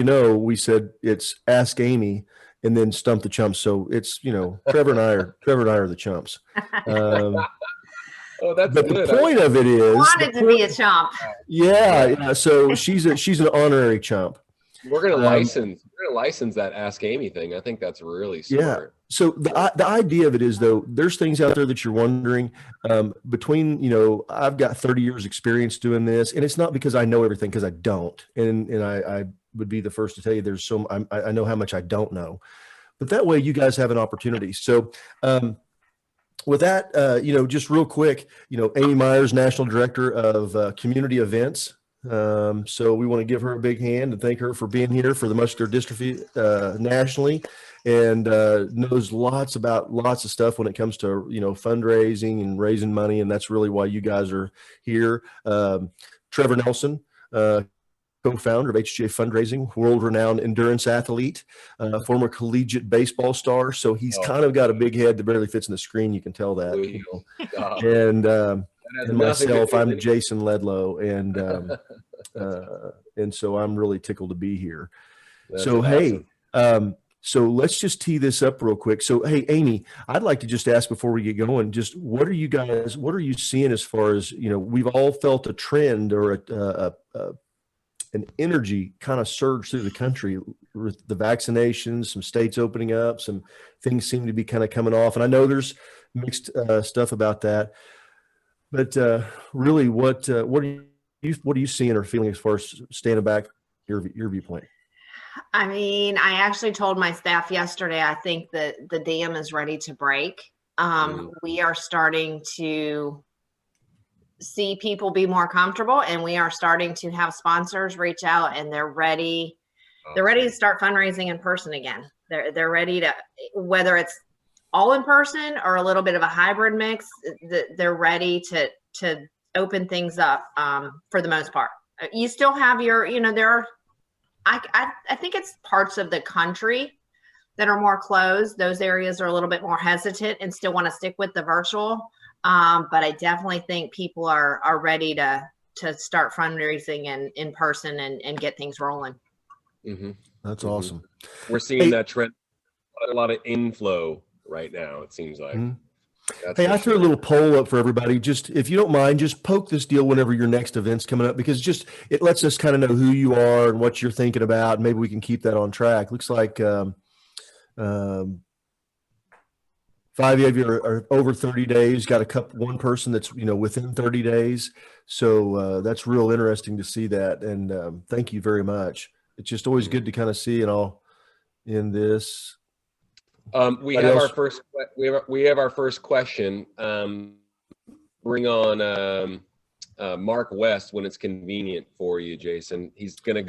we said it's Ask Amy and then Stump the Chumps. So it's, Trevor and I are the chumps. Oh, that's but good. The point of it is, wanted to be a chump. Yeah. So she's an honorary chump. We're gonna license that Ask Amy thing. I think that's really smart. Yeah. So the idea of it is, though, there's things out there that you're wondering. Between I've got 30 years experience doing this, and it's not because I know everything, because I don't, and I would be the first to tell you I know how much I don't know, but that way you guys have an opportunity. So with that, just real quick, Amy Meyers, National Director of Community Events. So we want to give her a big hand and thank her for being here for the muscular dystrophy nationally, and knows lots of stuff when it comes to fundraising and raising money, and that's really why you guys are here. Trevor Nelson, co-founder of HGA Fundraising, world-renowned endurance athlete, former collegiate baseball star. So he's kind of got a big head that barely fits in the screen. You can tell that. And myself, I'm Jason Ledlow, and so I'm really tickled to be here. That's so awesome. Hey, so let's just tee this up real quick. So hey, Amy, I'd like to just ask before we get going, just what are you seeing as far as we've all felt a trend or an energy kind of surge through the country with the vaccinations, some states opening up, some things seem to be kind of coming off, and I know there's mixed stuff about that. But really, what are you seeing or feeling as far as standing back your viewpoint? I mean, I actually told my staff yesterday, I think that the dam is ready to break. We are starting to see people be more comfortable, and we are starting to have sponsors reach out, and they're ready. They're ready to start fundraising in person again. They're ready to, whether it's all in person or a little bit of a hybrid mix, they're ready to open things up for the most part. You still have your, I think it's parts of the country that are more closed. Those areas are a little bit more hesitant and still want to stick with the virtual. But I definitely think people are ready to start fundraising in person and get things rolling. Mm-hmm. That's awesome. We're seeing that trend, a lot of inflow right now, it seems like. Hey, I threw a little poll up for everybody. Just, if you don't mind, just poke this deal whenever your next event's coming up, because it lets us kind of know who you are and what you're thinking about. And maybe we can keep that on track. Looks like 5 of you are over 30 days. Got one person that's within 30 days. So that's real interesting to see that. And thank you very much. It's just always good to kind of see it all in this. We have our first question. Bring on Mark West when it's convenient for you, Jason. He's gonna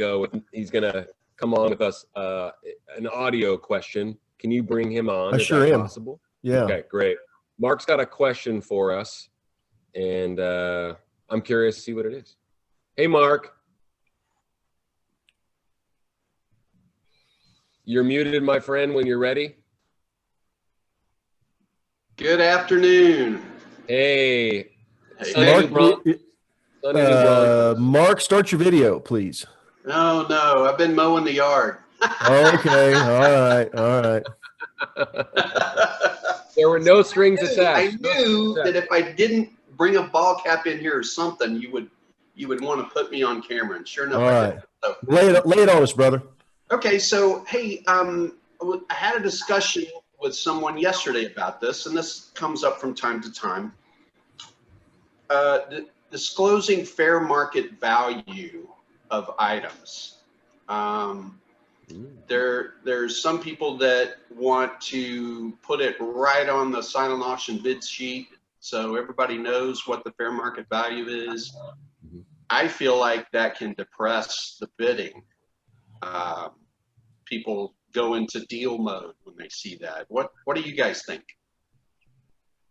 come on with us an audio question. Can you bring him on? I sure am. Possible? Yeah. Okay, great. Mark's got a question for us, and I'm curious to see what it is. Hey, Mark. You're muted, my friend, when you're ready. Good afternoon. Hey. Mark, start your video, please. No, I've been mowing the yard. Okay, all right. There were no strings attached. I knew that if I didn't bring a ball cap in here or something, you would want to put me on camera. And sure enough, I did. So. Lay it on us, brother. Okay, so hey, I had a discussion with someone yesterday about this, and this comes up from time to time. Disclosing fair market value of items. There's some people that want to put it right on the silent auction bid sheet so everybody knows what the fair market value is. I feel like that can depress the bidding. People go into deal mode when they see that. What do you guys think?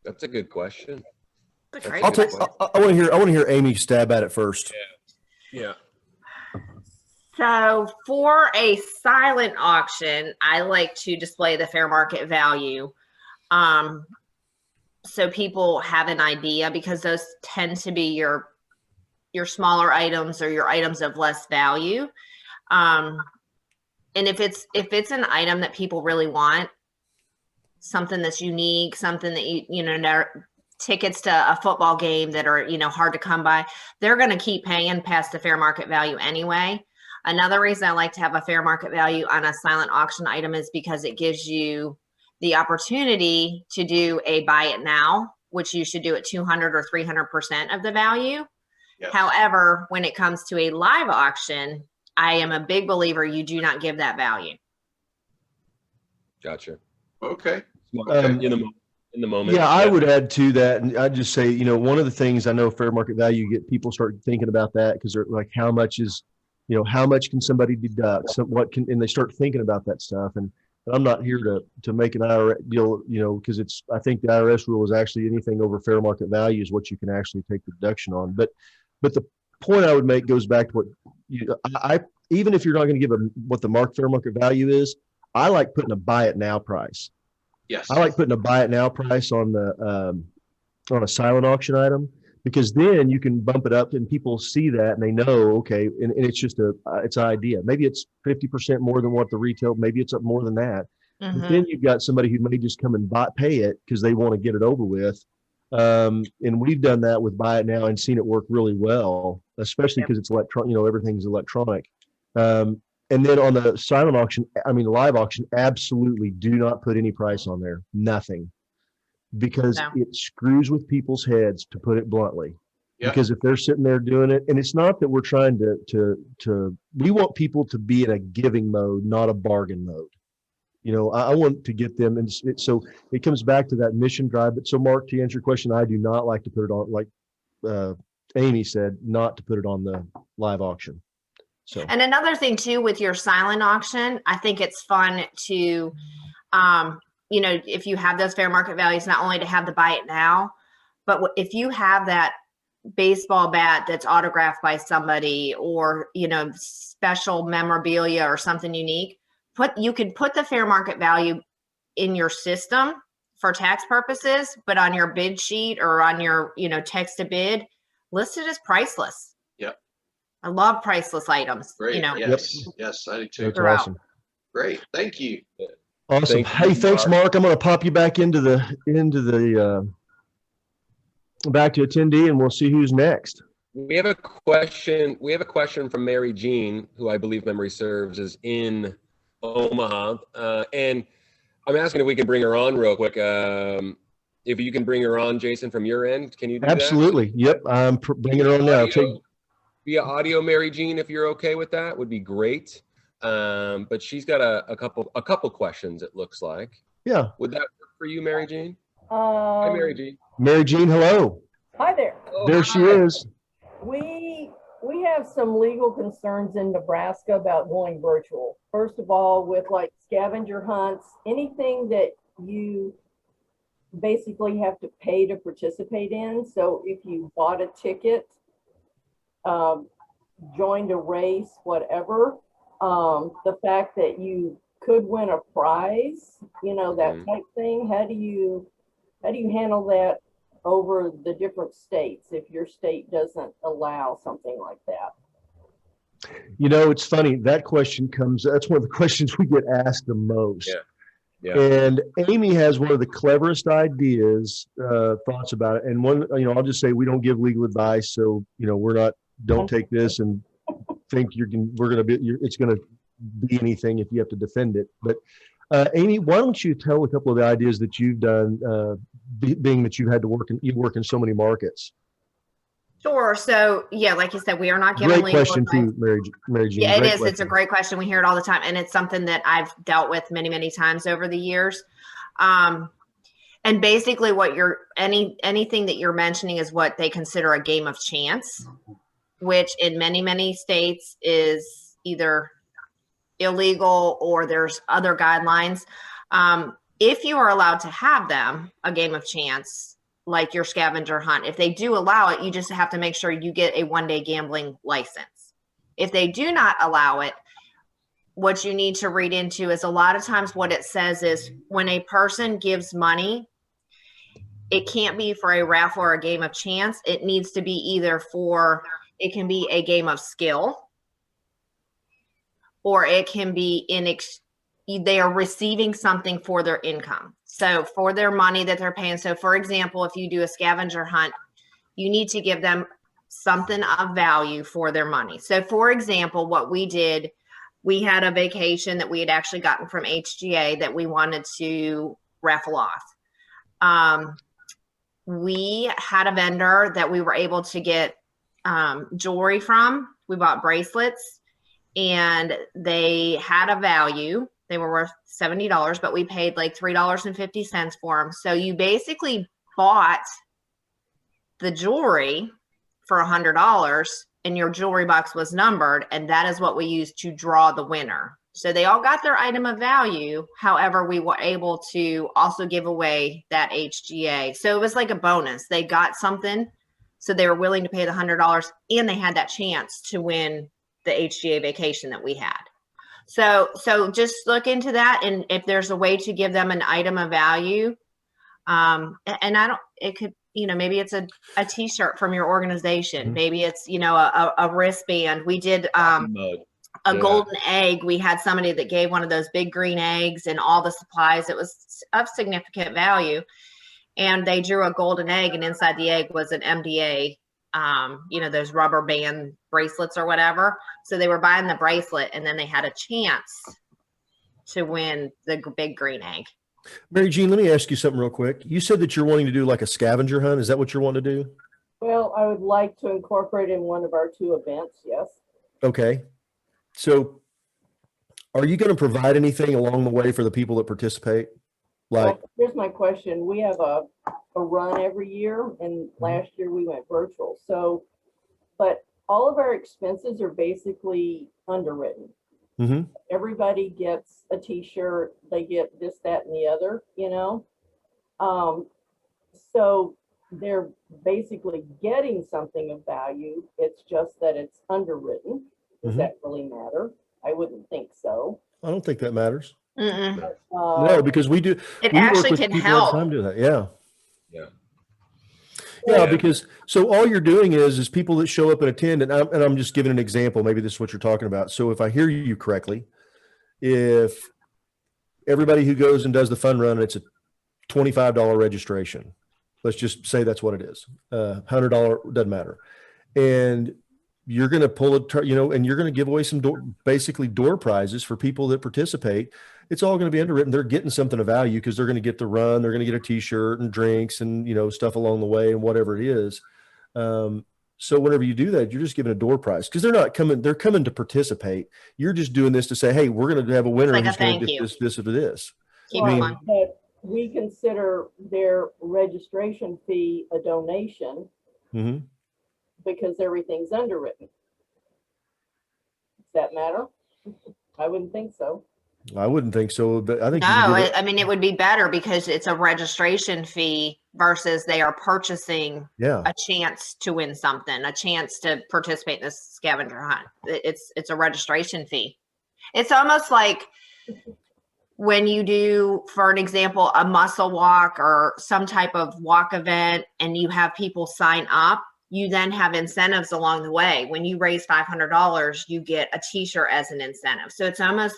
That's a good question. I want to hear Amy stab at it first. Yeah. So for a silent auction, I like to display the fair market value. So people have an idea, because those tend to be your smaller items or your items of less value. And if it's an item that people really want, something that's unique, something that you know, tickets to a football game that are, you know, hard to come by, they're going to keep paying past the fair market value anyway. Another reason I like to have a fair market value on a silent auction item is because it gives you the opportunity to do a buy it now, which you should do at 200 or 300% of the value. Yes. However, when it comes to a live auction, I am a big believer you do not give that value. Gotcha. Okay. In the moment. Yeah, I would add to that, and I'd just say, you know, one of the things I know fair market value, get people start thinking about that because they're like, how much is, you know, how much can somebody deduct? So what can, and they start thinking about that stuff. And I'm not here to make an IRS deal, you know, because I think the IRS rule is actually anything over fair market value is what you can actually take the deduction on. But the point I would make goes back to what I even if you're not going to give what the fair market value is, I like putting a buy it now price. Yes. I like putting a buy it now price on a silent auction item, because then you can bump it up and people see that and they know, okay, and it's just it's an idea. Maybe it's 50% more than what the retail, maybe it's up more than that. But then you've got somebody who may just come and pay it because they want to get it over with. And we've done that with buy it now and seen it work really well, especially because it's electronic, you know, everything's electronic. And then on the silent auction, I mean, live auction, absolutely do not put any price on there. Nothing. Because it screws with people's heads, to put it bluntly. Yep. Because if they're sitting there doing it, and it's not that we're trying we want people to be in a giving mode, not a bargain mode. You know, I want to get them. And so it comes back to that mission drive. But so Mark, to answer your question, I do not like to put it on, like Amy said, not to put it on the live auction. So. And another thing too, with your silent auction, I think it's fun to, you know, if you have those fair market values, not only to have the buy it now, but if you have that baseball bat that's autographed by somebody, or, you know, special memorabilia or something unique, you can put the fair market value in your system for tax purposes, but on your bid sheet or on your, you know, text to bid, listed as priceless. Yep. I love priceless items. Great. You know. Yes. Yes, I do too. That's awesome. Great. Thank you. Awesome. Thanks, Mark. I'm going to pop you back into the back to attendee, and we'll see who's next. We have a question. We have a question from Mary Jean, who I believe memory serves is in Omaha, and I'm asking if we can bring her on real quick. If you can bring her on, Jason, from your end, can you do Absolutely. that? Yep, I'm bringing her on now. Via audio, Mary Jean, if you're okay with that, would be great. But she's got a couple questions, it looks like. Yeah. Would that work for you, Mary Jean? Hi, Mary Jean. Mary Jean, hello. Hi there. Oh, there she is. We have some legal concerns in Nebraska about going virtual. First of all, with like scavenger hunts, anything that you basically have to pay to participate in. So if you bought a ticket, joined a race, whatever, the fact that you could win a prize, you know, that type thing. How do you handle that over the different states if your state doesn't allow something like that? You know, it's funny, that question that's one of the questions we get asked the most. Yeah. Yeah. And Amy has one of the cleverest ideas, thoughts about it. And one, you know, I'll just say we don't give legal advice. So, you know, don't take this and think it's going to be anything if you have to defend it. But Amy, why don't you tell a couple of the ideas that you've done, being that you work in so many markets? Sure. So yeah, like you said, we are not giving legal advice. Great question too, Mary Jean. Yeah, it is. It's a great question. We hear it all the time, and it's something that I've dealt with many, many times over the years. And basically, anything that you're mentioning is what they consider a game of chance, which in many, many states is either illegal or there's other guidelines. If you are allowed to have them, a game of chance, like your scavenger hunt, if they do allow it, you just have to make sure you get a one-day gambling license. If they do not allow it, what you need to read into is a lot of times what it says is when a person gives money, it can't be for a raffle or a game of chance. It needs to be it can be a game of skill, or it can be they are receiving something for their income. So for their money that they're paying. So for example, if you do a scavenger hunt, you need to give them something of value for their money. So for example, what we did, we had a vacation that we had actually gotten from HGA that we wanted to raffle off. We had a vendor that we were able to get jewelry from. We bought bracelets and they had a value. They were worth $70, but we paid like $3.50 for them. So you basically bought the jewelry for $100 and your jewelry box was numbered, and that is what we used to draw the winner. So they all got their item of value. However, we were able to also give away that HGA. So it was like a bonus. They got something, so they were willing to pay the $100, and they had that chance to win the HGA vacation that we had. So just look into that, and if there's a way to give them an item of value, and it could, maybe it's a t-shirt from your organization. Mm-hmm. Maybe it's, a wristband. We did a golden egg. We had somebody that gave one of those big green eggs and all the supplies. It was of significant value. And they drew a golden egg, and inside the egg was an MDA, those rubber band bracelets or whatever. So they were buying the bracelet, and then they had a chance to win the big green egg. Mary Jean, let me ask you something real quick. You said that you're wanting to do like a scavenger hunt. Is that what you're wanting to do? Well, I would like to incorporate in one of our 2 events. Yes. Okay. So are you going to provide anything along the way for the people that participate? Well, here's my question. We have a run every year, and last year we went virtual. So, but all of our expenses are basically underwritten. Mm-hmm. Everybody gets a t-shirt, they get this, that, and the other, so they're basically getting something of value. It's just that it's underwritten. Does that really matter? I wouldn't think so. I don't think that matters. No, because we actually can help. All the time do that. Yeah, because so all you're doing is people that show up and attend, and I'm just giving an example. Maybe this is what you're talking about. So if I hear you correctly, if everybody who goes and does the fun run, it's a $25 registration. Let's just say that's what it is. $100 doesn't matter, and you're going to pull and you're going to give away some basically door prizes for people that participate. It's all going to be underwritten. They're getting something of value because they're going to get the run. They're going to get a t-shirt and drinks and, stuff along the way and whatever it is. So whenever you do that, you're just giving a door prize because they're coming to participate. You're just doing this to say, hey, we're going to have a winner who's going to get this or this. But we consider their registration fee a donation because everything's underwritten. Does that matter? I wouldn't think so. I wouldn't think so, but I think it would be better because it's a registration fee versus they are purchasing a chance to win something, a chance to participate in this scavenger hunt. It's a registration fee. It's almost like when you do, for an example, a muscle walk or some type of walk event and you have people sign up, you then have incentives along the way. When you raise $500, you get a t-shirt as an incentive. So it's almost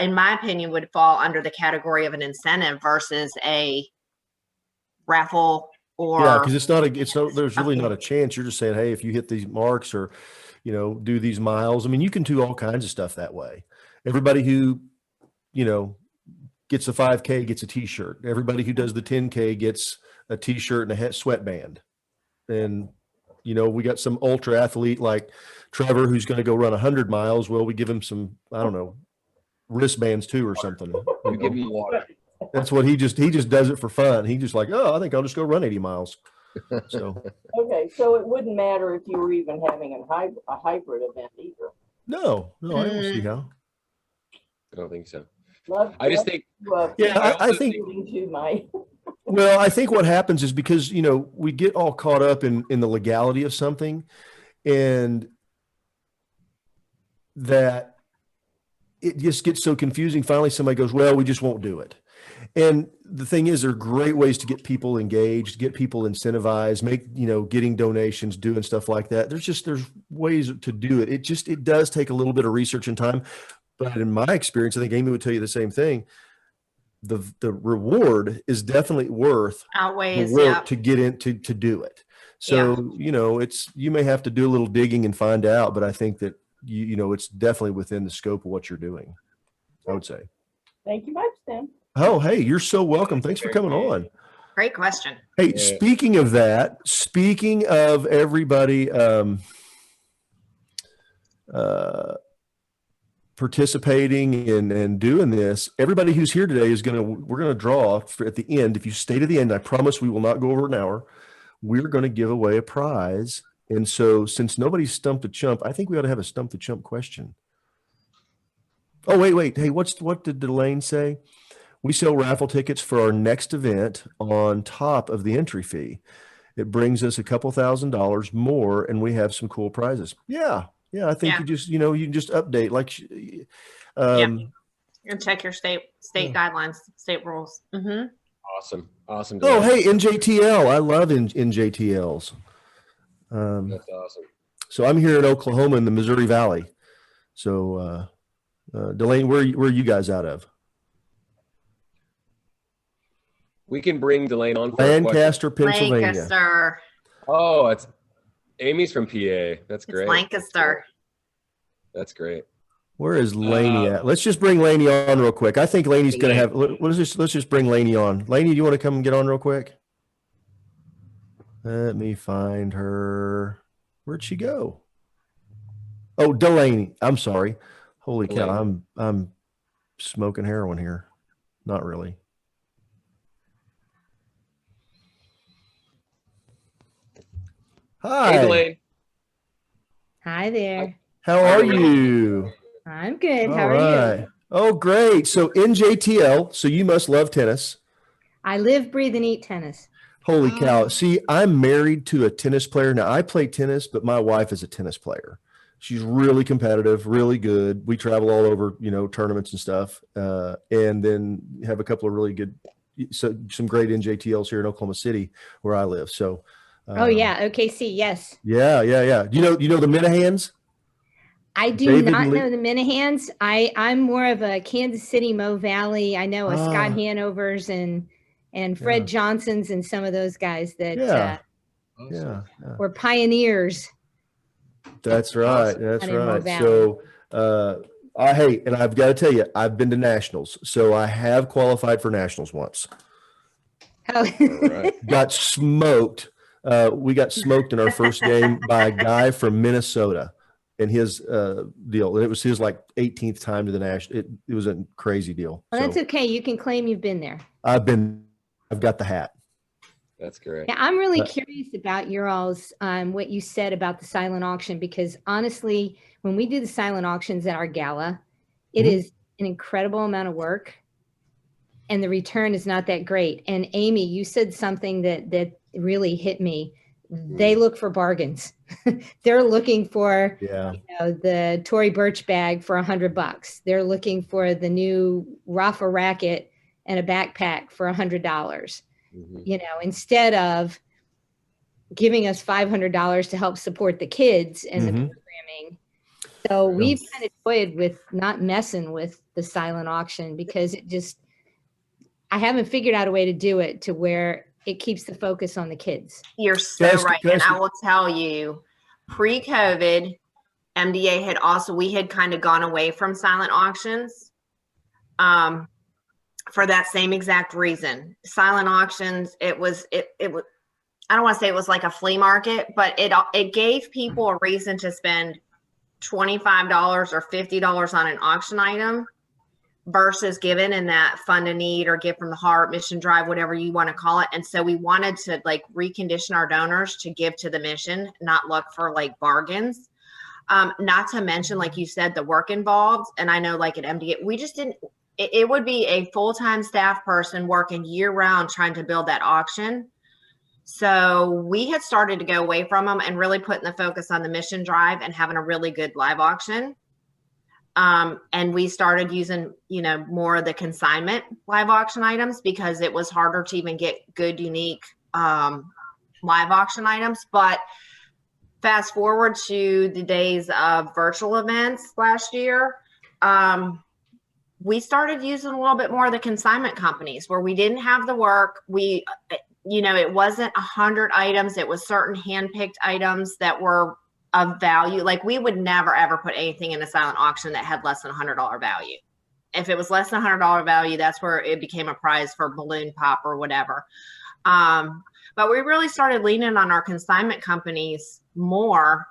in my opinion, would fall under the category of an incentive versus a raffle or. Yeah, because there's really not a chance. You're just saying, hey, if you hit these marks or, do these miles, you can do all kinds of stuff that way. Everybody who, gets a 5K gets a t-shirt. Everybody who does the 10K gets a t-shirt and a sweatband. And, we got some ultra athlete like Trevor who's going to go run 100 miles. Well, we give him some, I don't know, wristbands too or something. We give him water. That's what he just does it for fun. He just like, oh, I think I'll just go run 80 miles. So. Okay. So it wouldn't matter if you were even having a hybrid event either. No, I don't see how. I don't think so. I think. I think. Well, I think what happens is because, we get all caught up in the legality of something and that it just gets so confusing. Finally, somebody goes, well, we just won't do it. And the thing is, there are great ways to get people engaged, get people incentivized, make, getting donations, doing stuff like that. There's ways to do it. It does take a little bit of research and time. But in my experience, I think Amy would tell you the same thing. The reward is definitely worth outweighs the work to get in to do it. So, you may have to do a little digging and find out, but I think that it's definitely within the scope of what you're doing, I would say. Thank you much, Tim. Oh, hey, you're so welcome. Thanks for coming on. Great question. Hey, speaking of everybody participating and doing this, everybody who's here today we're going to draw at the end. If you stay to the end, I promise we will not go over an hour. We're going to give away a prize. And so since nobody's stumped a chump, I think we ought to have a stump the chump question. Oh, wait. Hey, what did Delane say? We sell raffle tickets for our next event on top of the entry fee. It brings us a couple $1,000s more, and we have some cool prizes. Yeah. I think you just, you can just update and check your state guidelines, state rules. Mm-hmm. Awesome. Oh, hey, NJTL. I love NJTLs. That's awesome. So I'm here in Oklahoma in the Missouri Valley. So, Delane, where are you guys out of? We can bring Delane on. For Lancaster, Pennsylvania. Lancaster. Oh, Amy's from PA. That's great. It's Lancaster. That's great. Where is Laney at? Let's just bring Laney on real quick. I think Laney's going to have. Let's just bring Laney on. Laney, do you want to come and get on real quick? Let me find her. Where'd she go? Oh, Delaney. I'm sorry. Holy cow! I'm smoking heroin here. Not really. Hi. Hey, Delane. Hi there. How are you? I'm good. All How are you? Oh, great. So NJTL, so you must love tennis. I live, breathe, and eat tennis. Holy cow. See, I'm married to a tennis player. Now, I play tennis, but my wife is a tennis player. She's really competitive, really good. We travel all over, tournaments and stuff, and then have a couple of really good, some great NJTLs here in Oklahoma City where I live. So, oh yeah, OKC, yes. Yeah. You know the Minahans? I do not know the Minahans. I'm more of a Kansas City, Mo Valley. I know Scott Hanovers and Fred Johnsons and some of those guys that were pioneers. That's right. That's right. So, and I've got to tell you, I've been to nationals, so I have qualified for nationals once. Oh. Got smoked. We got smoked in our first game by a guy from Minnesota in his deal. It was his 18th time to the national. It was a crazy deal. Well, that's okay. You can claim you've been there. I've got the hat. That's great. Yeah, I'm really curious about your all's what you said about the silent auction, because honestly, when we do the silent auctions at our gala, it is an incredible amount of work, and the return is not that great. And Amy, you said something that really hit me. They look for bargains. They're looking for the Tory Burch bag for $100. They're looking for the new Rafa racket and a backpack for $100. Instead of giving us $500 to help support the kids and the programming. So we've kind of toyed with not messing with the silent auction, because I haven't figured out a way to do it to where it keeps the focus on the kids. You're so right. And I will tell you, pre-COVID, MDA we had kind of gone away from silent auctions. For that same exact reason. Silent auctions, it was I don't want to say it was like a flea market, but it gave people a reason to spend $25 or $50 on an auction item versus giving in that fund a need or give from the heart, mission drive, whatever you want to call it. And so we wanted to recondition our donors to give to the mission, not look for bargains. Not to mention, like you said, the work involved. And I know at MDA, we just didn't. It would be a full-time staff person working year-round trying to build that auction. So we had started to go away from them and really putting the focus on the mission drive and having a really good live auction. And we started using, more of the consignment live auction items because it was harder to even get good, unique live auction items. But fast forward to the days of virtual events last year, we started using a little bit more of the consignment companies where we didn't have the work. It wasn't 100 items. It was certain handpicked items that were of value. Like we would never, ever put anything in a silent auction that had less than $100 value. If it was less than $100 value, that's where it became a prize for balloon pop or whatever. But we really started leaning on our consignment companies more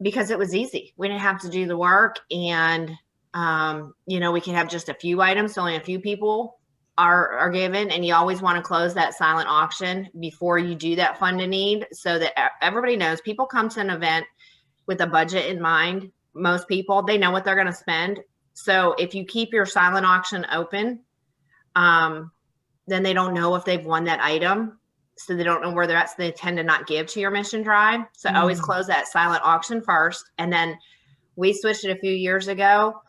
because it was easy. We didn't have to do the work, and we can have just a few items, so only a few people are given, and you always want to close that silent auction before you do that fund a need, so that everybody knows. People come to an event with a budget in mind. Most people, they know what they're going to spend. So if you keep your silent auction open, then they don't know if they've won that item. So they don't know where they're at. So they tend to not give to your mission drive. So always close that silent auction first. And then we switched it a few years ago.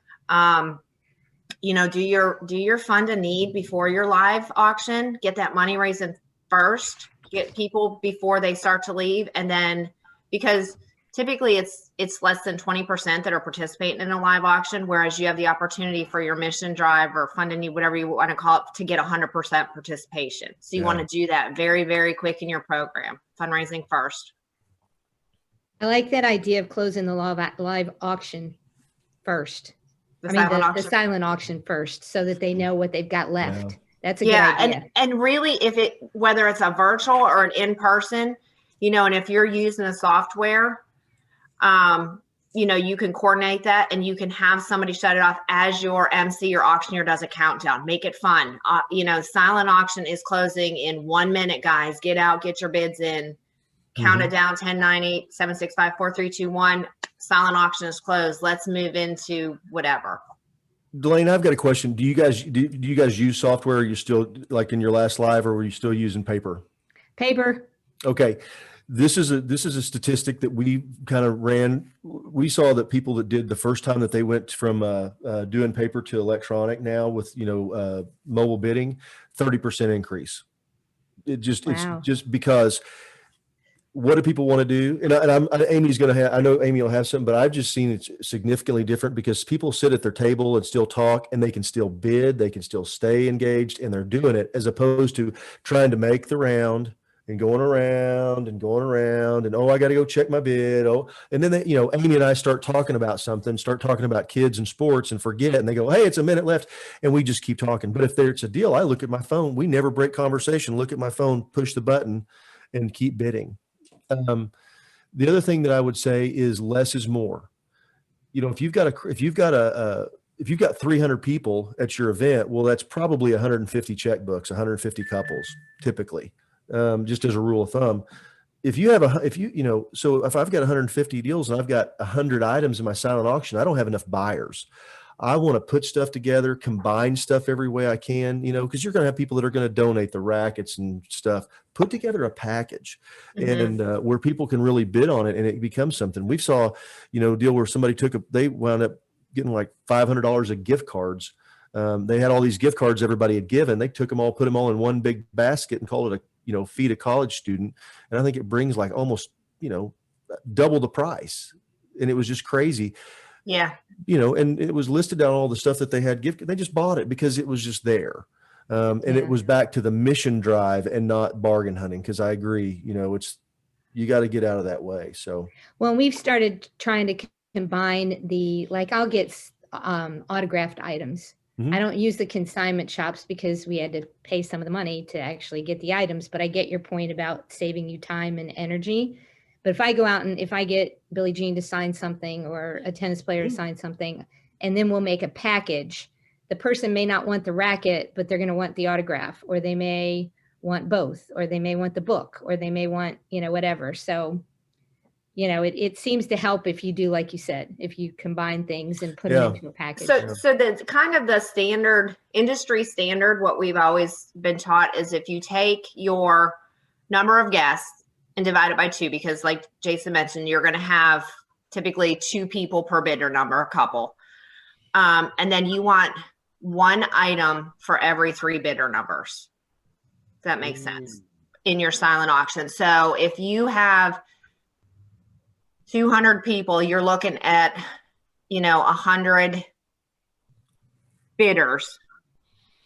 Do your fund a need before your live auction, get that money raising first, get people before they start to leave. And then, because typically it's less than 20% that are participating in a live auction, whereas you have the opportunity for your mission drive or fund a need, whatever you want to call it, to get 100% participation. So you want to do that very, very quick in your program, fundraising first. I like that idea of closing the live auction first. The silent auction first, so that they know what they've got left. Yeah. That's a good idea. And really, whether it's a virtual or an in-person, and if you're using a software, you can coordinate that, and you can have somebody shut it off as your MC or auctioneer does a countdown. Make it fun. Silent auction is closing in 1 minute, guys. Get out, get your bids in, count it down, 10, 9, 8, 7, 6, 5, 4, 3, 2, 1. Silent auction is closed. Let's move into whatever. Delane, I've got a question. Do you guys use software? Are you still, like in your last live, or were you still using paper? Paper. Okay. This is a statistic that we kind of ran. We saw that people that did the first time that they went from doing paper to electronic now with mobile bidding, 30% increase. It's just because. What do people want to do? And Amy's going to have, I know Amy will have something, but I've just seen it significantly different because people sit at their table and still talk, and they can still bid, they can still stay engaged, and they're doing it, as opposed to trying to make the round and going around and going around and, I got to go check my bid. And then Amy and I start talking about something, start talking about kids and sports, and forget, and they go, hey, it's a minute left. And we just keep talking. But if there's a deal, I look at my phone. We never break conversation. Look at my phone, push the button, and keep bidding. The other thing that I would say is less is more. If you've got 300 people at your event, well, that's probably 150 checkbooks, 150 couples, typically, just as a rule of thumb. So if I've got 150 deals and I've got 100 items in my silent auction, I don't have enough buyers. I want to put stuff together, combine stuff every way I can, because you're going to have people that are going to donate the rackets and stuff. Put together a package and where people can really bid on it, and it becomes something. We saw, a deal where somebody they wound up getting like $500 of gift cards. They had all these gift cards everybody had given. They took them all, put them all in one big basket and called it feed a college student. And I think it brings like almost, double the price. And it was just crazy. Yeah. And it was listed down all the stuff that they had they just bought it because it was just there. It was back to the mission drive and not bargain hunting. Cause I agree, you got to get out of that way. So, well, we've started trying to combine I'll get autographed items. I don't use the consignment shops because we had to pay some of the money to actually get the items, but I get your point about saving you time and energy. But if I go out and if I get Billie Jean to sign something or a tennis player to sign something, and then we'll make a package, the person may not want the racket, but they're going to want the autograph, or they may want both, or they may want the book, or they may want, whatever. So, it seems to help if you do, like you said, if you combine things and put them into a package. So the kind of the standard, industry standard, what we've always been taught is if you take your number of guests and divide it by 2, because like Jason mentioned, you're going to have typically 2 people per bidder number, a couple. And then you want one item for every 3 bidder numbers. Does that make sense? In your silent auction. So if you have 200 people, you're looking at, 100 bidders.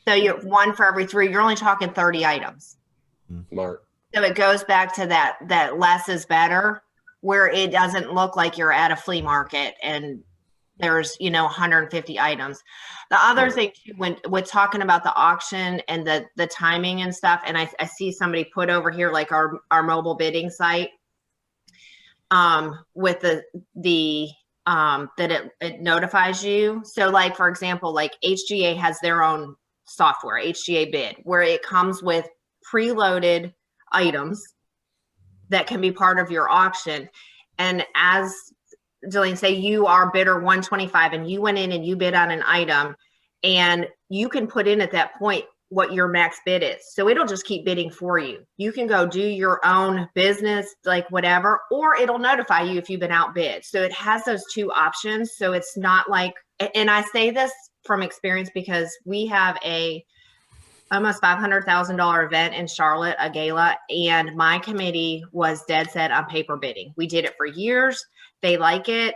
So you're one for every 3, you're only talking 30 items. Smart. So it goes back to that less is better, where it doesn't look like you're at a flea market and there's 150 items. The other thing too, when we're talking about the auction and the timing and stuff, and I see somebody put over here like our mobile bidding site, with the that it notifies you. So like, for example, like HGA has their own software, HGA Bid, where it comes with preloaded items that can be part of your auction. And as Jillian say, you are bidder 125 and you went in and you bid on an item, and you can put in at that point what your max bid is. So it'll just keep bidding for you. You can go do your own business, like whatever, or it'll notify you if you've been outbid. So it has those 2 options. So it's not like, and I say this from experience because we have a almost $500,000 event in Charlotte, a gala, and my committee was dead set on paper bidding. We did it for years. They like it.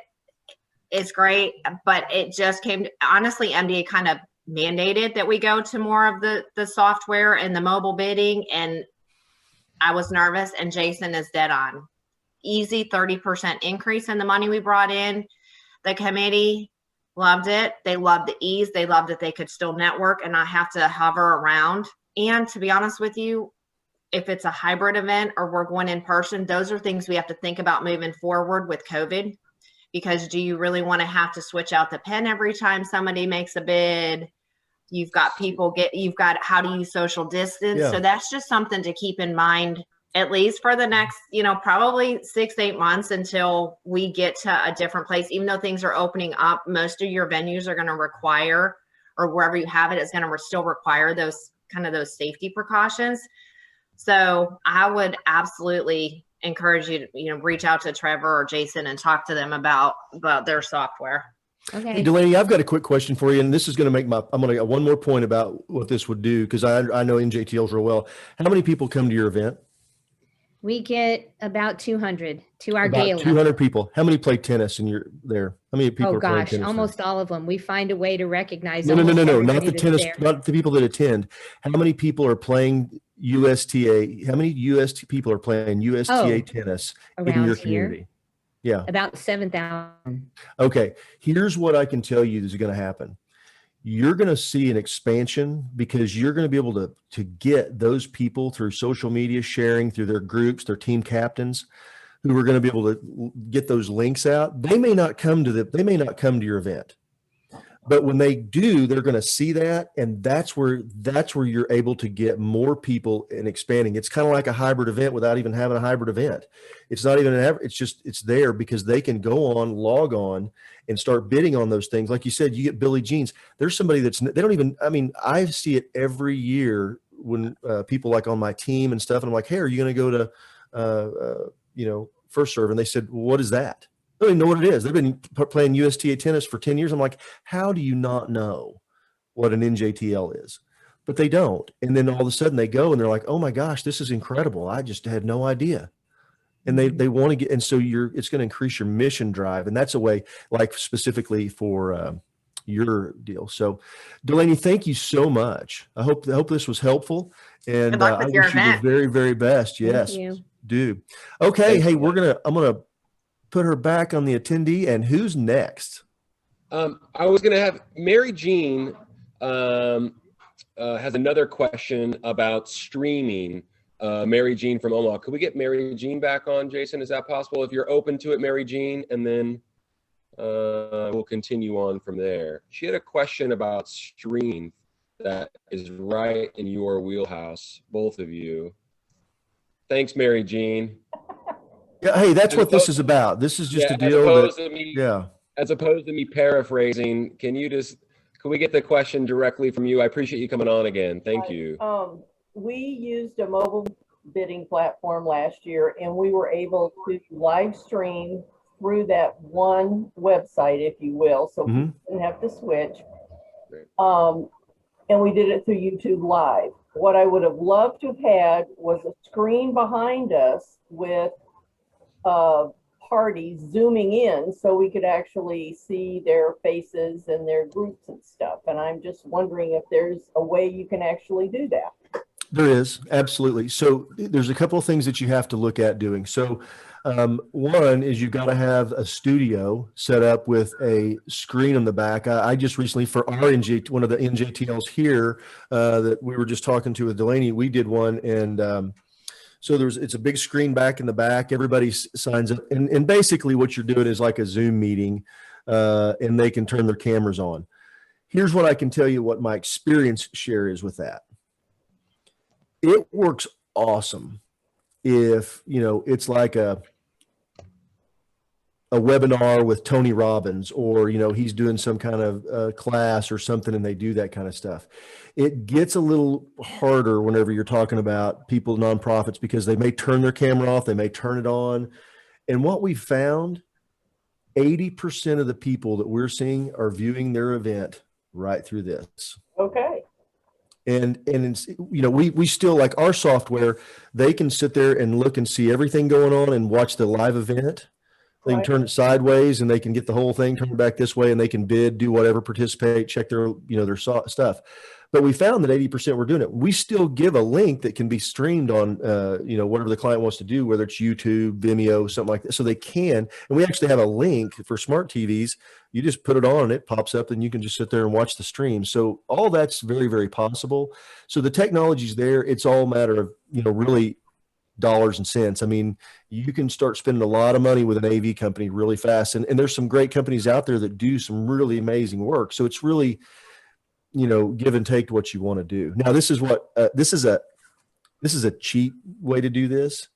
It's great, but it just came to, honestly, MDA kind of mandated that we go to more of the software and the mobile bidding, and I was nervous, and Jason is dead on. Easy 30% increase in the money we brought in. The committee loved it. They loved the ease. They loved that they could still network and not have to hover around. And to be honest with you, if it's a hybrid event or we're going in person, those are things we have to think about moving forward with COVID. Because do you really want to have to switch out the pen every time somebody makes a bid? You've got people how do you social distance? Yeah. So that's just something to keep in mind, at least for the next, probably 6-8 months until we get to a different place. Even though things are opening up, most of your venues are going to require, or wherever you have it, is going to still require those safety precautions. So I would absolutely encourage you to, reach out to Trevor or Jason and talk to them about their software. Okay. Hey, Delaney, I've got a quick question for you, and this is going to make I'm going to get one more point about what this would do, because I know NJTLs real well. How many people come to your event? We get about 200 to our about gala. 200 people. How many play tennis and you're there? How many people are playing tennis? Almost all of them. We find a way to recognize. No, not the tennis, not the people that attend. How many people are playing USTA? How many UST people are playing USTA tennis in your community? Here? Yeah. About 7,000. Okay. Here's what I can tell you is going to happen. You're going to see an expansion because you're going to be able to get those people through social media sharing, through their groups, their team captains, who are going to be able to get those links out. They may not come to your event, but when they do, they're going to see that. And that's where you're able to get more people and expanding. It's kind of like a hybrid event without even having a hybrid event. It's not even it's there because they can log on and start bidding on those things. Like you said, you get Billie Jean's. There's somebody I see it every year when people like on my team and stuff. And I'm like, hey, are you going to go to, First Serve? And they said, well, what is that? They don't even know what it is. They've been playing USTA tennis for 10 years. I'm like, how do you not know what an NJTL is? But they don't. And then all of a sudden they go and they're like, oh my gosh, this is incredible. I just had no idea. And they want to get, and so it's going to increase your mission drive. And that's a way, like specifically for your deal. So Delaney, thank you so much. I hope this was helpful. And I wish you the very, very best. Yes, do. Okay. Hey, I'm going to put her back on the attendee. And who's next? I was going to have Mary Jean has another question about streaming. Mary Jean from Omaha. Could we get Mary Jean back on, Jason? Is that possible? If you're open to it, Mary Jean, and then we'll continue on from there. She had a question about streaming that is right in your wheelhouse, both of you. Thanks, Mary Jean. Yeah, hey, that's what this is about. This is just a deal as opposed to me paraphrasing, can we get the question directly from you? I appreciate you coming on again. Thank you. We used a mobile bidding platform last year, and we were able to live stream through that one website, if you will, so Mhm. people didn't have to switch. Right. And we did it through YouTube Live. What I would have loved to have had was a screen behind us with parties zooming in so we could actually see their faces and their groups and stuff. And I'm just wondering if there's a way you can actually do that. There is, absolutely. So there's a couple of things that you have to look at doing. So one is you've got to have a studio set up with a screen on the back. I just recently, for our one of the NJTLs here that we were just talking to with Delaney, we did one, and so it's a big screen back in the back. Everybody signs up, and basically what you're doing is like a Zoom meeting, and they can turn their cameras on. Here's what I can tell you what my experience share is with that. It works awesome if, it's like a webinar with Tony Robbins, or, he's doing some kind of class or something, and they do that kind of stuff. It gets a little harder whenever you're talking about people, nonprofits, because they may turn their camera off, they may turn it on. And what we found, 80% of the people that we're seeing are viewing their event right through this. Okay. And it's, we still, like our software, they can sit there and look and see everything going on and watch the live event. They can turn it sideways, and they can get the whole thing turned back this way, and they can bid, do whatever, participate, check their, their stuff. But we found that 80% were doing it. We still give a link that can be streamed on, whatever the client wants to do, whether it's YouTube, Vimeo, something like that. So they can, and we actually have a link for smart TVs. You just put it on and it pops up, and you can just sit there and watch the stream. So all that's very, very possible. So the technology's there. It's all a matter of, really dollars and cents. I mean, you can start spending a lot of money with an AV company really fast. And there's some great companies out there that do some really amazing work. So it's really, give and take what you want to do. Now, this is what, this is a cheap way to do this.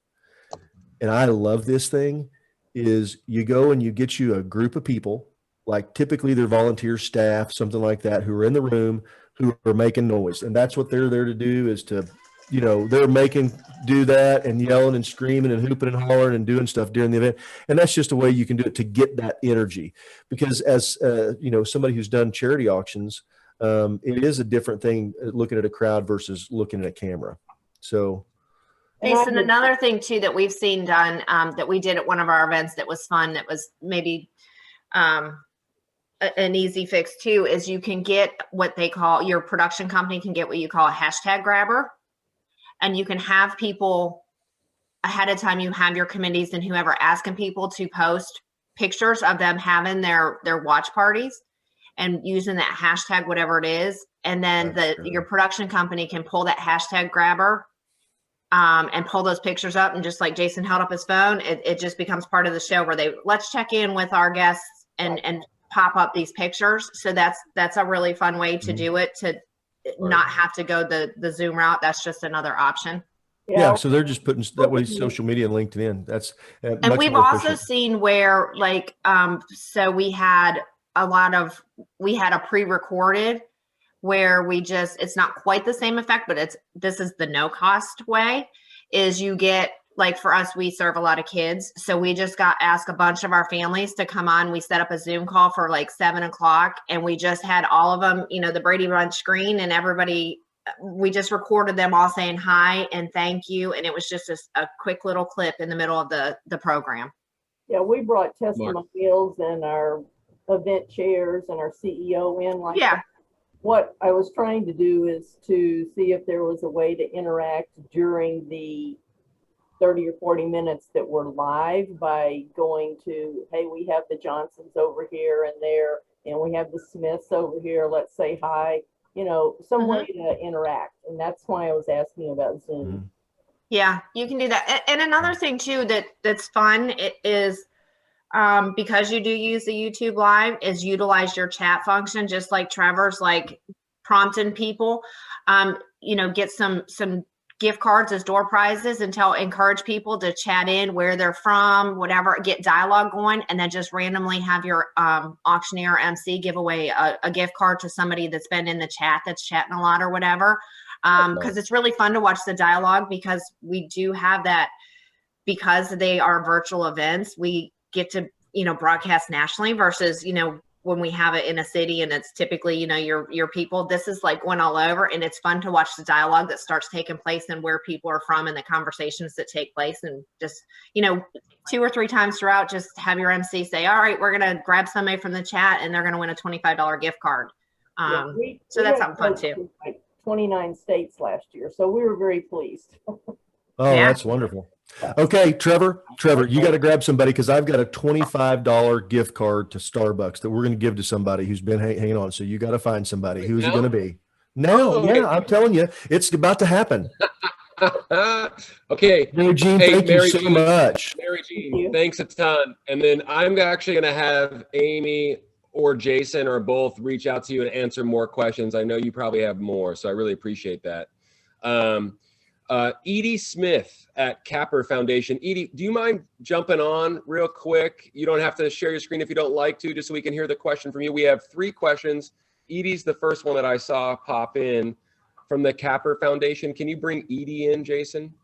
And I love this thing is you go and you get you a group of people, like typically they're volunteer staff, something like that, who are in the room, who are making noise. And that's what they're there to do, is to, they're do that and yelling and screaming and hooping and hollering and doing stuff during the event. And that's just a way you can do it to get that energy. Because as, somebody who's done charity auctions, it is a different thing looking at a crowd versus looking at a camera. So. Jason, another thing too that we've seen done, that we did at one of our events that was fun, that was maybe an easy fix too, is you can get what they call, your production company can get what you call a hashtag grabber. And you can have people ahead of time, you have your committees and whoever asking people to post pictures of them having their watch parties and using that hashtag, whatever it is. And then your production company can pull that hashtag grabber and pull those pictures up. And just like Jason held up his phone, it just becomes part of the show where let's check in with our guests and pop up these pictures. So that's a really fun way to do it, to not have to go the Zoom route. That's just another option. Yeah, so they're just putting that way social media and LinkedIn. That's and we've also seen where so we had a pre-recorded where it's not quite the same effect, but this is the no cost way, is you get, like for us, we serve a lot of kids. So we just asked a bunch of our families to come on. We set up a Zoom call for like 7 o'clock, and we just had all of them, the Brady Bunch screen, and everybody, we just recorded them all saying hi and thank you. And it was just a quick little clip in the middle of the program. Yeah, we brought testimonials and our event chairs and our CEO in like that. What I was trying to do is to see if there was a way to interact during the 30 or 40 minutes that were live by going to, hey, we have the Johnsons over here and there, and we have the Smiths over here. Let's say hi, some way to interact. And that's why I was asking about Zoom. Yeah, you can do that. And another thing too, that's fun is, because you do use the YouTube Live, is utilize your chat function, just like Trevor's like prompting people, get some gift cards as door prizes and encourage people to chat in where they're from, whatever, get dialogue going, and then just randomly have your auctioneer or MC give away a gift card to somebody that's been in the chat, that's chatting a lot or whatever. Because it's really fun to watch the dialogue, because we do have that, because they are virtual events, we get to, broadcast nationally versus, when we have it in a city and it's typically, your people. This is like going all over, and it's fun to watch the dialogue that starts taking place and where people are from and the conversations that take place. And just, 2 or 3 times throughout, just have your MC say, all right, we're going to grab somebody from the chat and they're going to win a $25 gift card. So that's something fun too. Like 29 states last year. So we were very pleased. Oh, that's wonderful. Okay, Trevor, you got to grab somebody because I've got a $25 gift card to Starbucks that we're going to give to somebody who's been hanging on. So you got to find somebody. Who's it going to be? No, yeah, I'm telling you, it's about to happen. Okay. Mary Jean, thank you so much. Mary Jean, thanks a ton. And then I'm actually going to have Amy or Jason or both reach out to you and answer more questions. I know you probably have more, so I really appreciate that. Edie Smith at Capper Foundation. Edie, do you mind jumping on real quick? You don't have to share your screen if you don't like to, just so we can hear the question from you. We have 3 questions. Edie's the first one that I saw pop in from the Capper Foundation. Can you bring Edie in, Jason?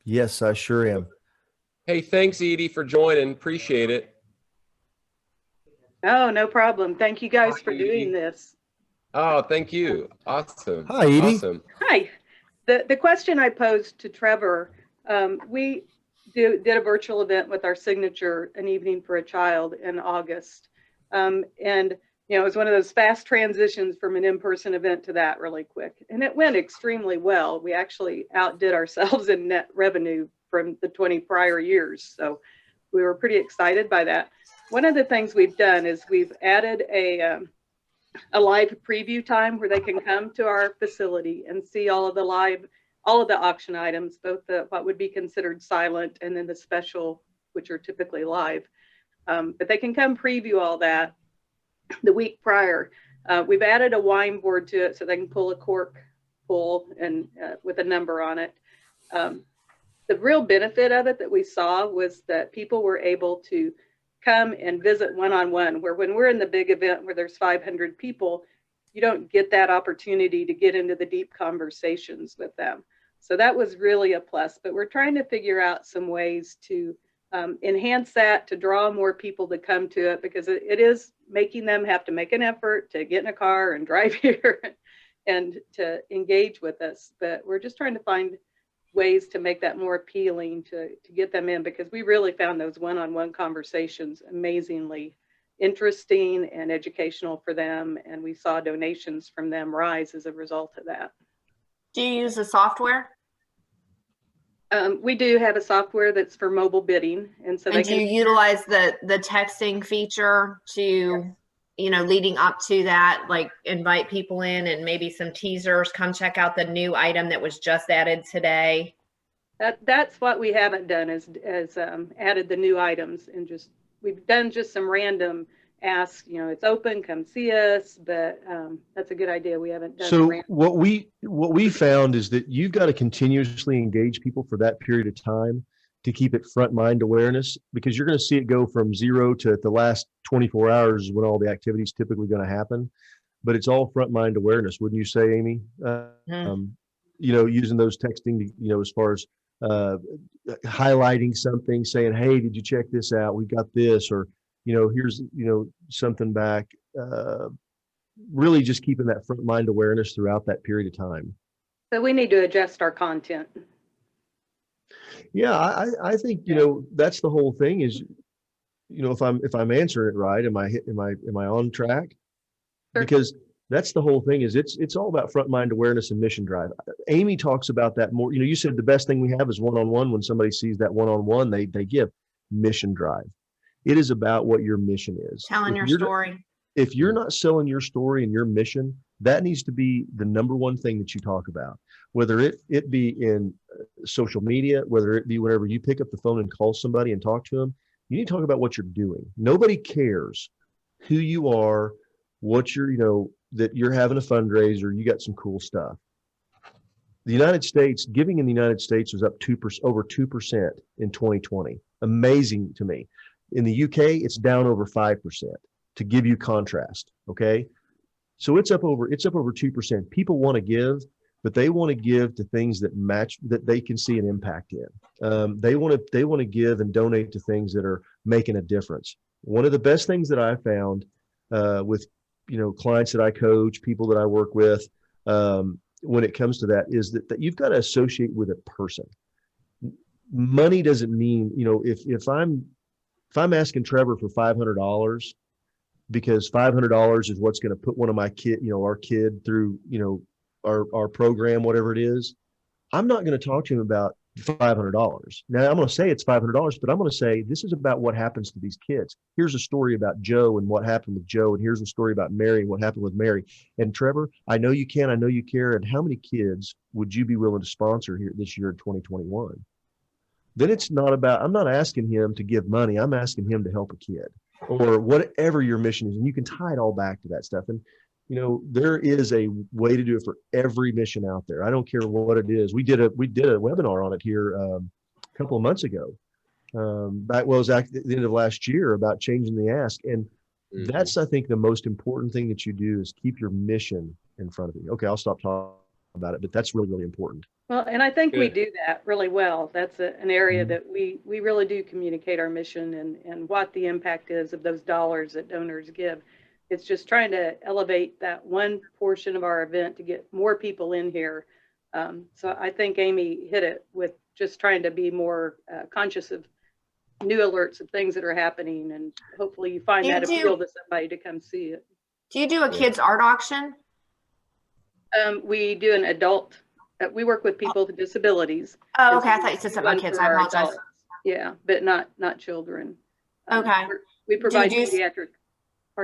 Yes, I sure am. Hey, thanks, Edie, for joining. Appreciate it. Oh, no problem. Thank you guys for doing this. Oh, thank you. Awesome. Hi, Edie. Awesome. Hi. The question I posed to Trevor, we did a virtual event with our signature, An Evening for a Child, in August. And, it was one of those fast transitions from an in-person event to that really quick. And it went extremely well. We actually outdid ourselves in net revenue from the 20 prior years. So we were pretty excited by that. One of the things we've done is we've added a live preview time where they can come to our facility and see all of the auction items, both what would be considered silent and then the special, which are typically live. But they can come preview all that the week prior. We've added a wine board to it so they can pull a cork pull and with a number on it. The real benefit of it that we saw was that people were able to come and visit one-on-one, where when we're in the big event where there's 500 people, you don't get that opportunity to get into the deep conversations with them. So that was really a plus, but we're trying to figure out some ways to enhance that, to draw more people to come to it, because it is making them have to make an effort to get in a car and drive here and to engage with us. But we're just trying to find ways to make that more appealing to get them in, because we really found those one-on-one conversations amazingly interesting and educational for them. And we saw donations from them rise as a result of that. Do you use the software? We do have a software that's for mobile bidding. And so do you utilize the texting feature to, leading up to that, like invite people in and maybe some teasers, come check out the new item that was just added today? That's what we haven't done is added the new items, and we've done just some random asks, it's open, come see us, but that's a good idea. We haven't done. So what we found is that you've got to continuously engage people for that period of time to keep it front mind awareness, because you're going to see it go from 0 to the last 24 hours when all the activity is typically going to happen. But it's all front mind awareness, wouldn't you say, Amy? Using those texting, as far as highlighting something, saying, hey, did you check this out? We've got this, or here's something back. Really just keeping that front mind awareness throughout that period of time. So we need to adjust our content. Yeah, I think that's the whole thing is, if I'm answering it right, am I on track? Sure. Because that's the whole thing is it's all about front mind awareness and mission drive. Amy talks about that more. You said the best thing we have is one-on-one. When somebody sees that one-on-one, they give mission drive. It is about what your mission is. Telling your story. If you're not selling your story and your mission, that needs to be the number one thing that you talk about, whether it be in social media, whether it be whenever you pick up the phone and call somebody and talk to them. You need to talk about what you're doing. Nobody cares who you are, what you're, that you're having a fundraiser, you got some cool stuff. The United States, giving in the United States was up over 2% in 2020. Amazing to me. In the UK, it's down over 5%, to give you contrast. Okay. So it's up over 2%. People want to give. but they want to give to things that match, that they can see an impact in. They want to give and donate to things that are making a difference. One of the best things that I found with, clients that I coach, people that I work with, when it comes to that, is that you've got to associate with a person. Money doesn't mean, if I'm asking Trevor for $500 because $500 is what's going to put one of my our kid through, our program, whatever it is, I'm not going to talk to him about $500. Now I'm going to say it's $500, but I'm going to say, this is about what happens to these kids. Here's a story about Joe and what happened with Joe. And here's a story about Mary and what happened with Mary. And Trevor, I know you can, I know you care. And how many kids would you be willing to sponsor here this year in 2021? Then it's not about, I'm not asking him to give money. I'm asking him to help a kid or whatever your mission is. And you can tie it all back to that stuff. And, there is a way to do it for every mission out there. I don't care what it is. We did a webinar on it here a couple of months ago. It was at the end of last year about changing the ask. And that's, I think, the most important thing that you do is keep your mission in front of you. Okay, I'll stop talking about it, but that's really, really important. Well, and I think we do that really well. That's an area that we really do communicate our mission and what the impact is of those dollars that donors give. It's just trying to elevate that one portion of our event to get more people in here. So I think Amy hit it with just trying to be more conscious of new alerts of things that are happening, and hopefully you find that appeal to somebody to come see it. Do you do a kids art auction? We do an adult. We work with people with disabilities. Oh, okay. I thought you said something about kids. I apologize. Adults. Yeah, but not children. Okay. We provide pediatric.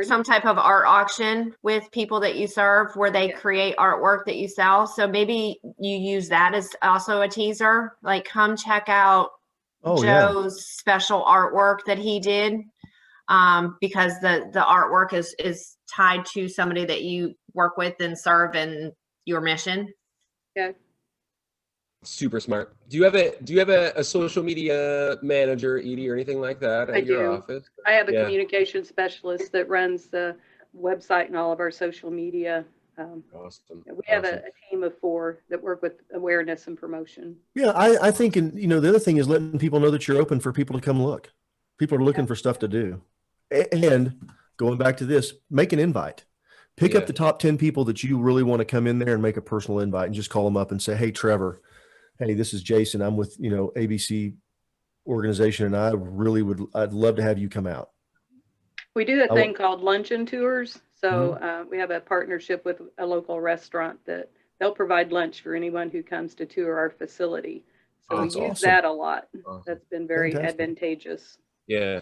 Some type of art auction with people that you serve where they create artwork that you sell. So maybe you use that as also a teaser, like come check out Joe's special artwork that he did. Because the artwork is tied to somebody that you work with and serve in your mission. Yeah. Super smart. Do you have a social media manager, Edie, or anything like that at your office? I have a communication specialist that runs the website and all of our social media. Awesome. We have a team of 4 that work with awareness and promotion. Yeah, I think, the other thing is letting people know that you're open for people to come look. People are looking for stuff to do. And going back to this, make an invite. Pick up the top 10 people that you really want to come in there and make a personal invite and just call them up and say, hey, Trevor, hey, this is Jason. I'm with, ABC organization, and I'd love to have you come out. We do a thing called Luncheon Tours. So we have a partnership with a local restaurant that they'll provide lunch for anyone who comes to tour our facility. So we use that a lot. That's been very advantageous. Yeah.